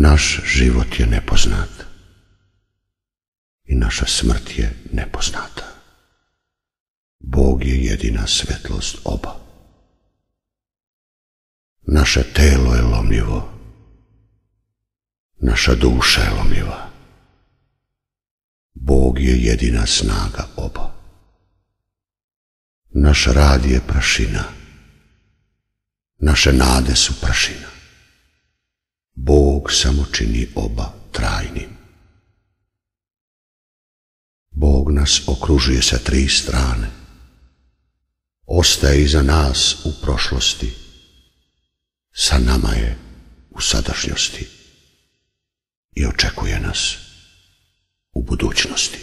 Naš život je nepoznat i naša smrt je nepoznata. Bog je jedina svetlost oba. Naše telo je lomljivo, naša duša je lomljiva. Bog je jedina snaga oba. Naš rad je prašina, naše nade su prašina. Bog samo čini oba trajnim. Bog nas okružuje sa 3 strane. Ostaje iza nas u prošlosti, sa nama je u sadašnjosti i očekuje nas u budućnosti.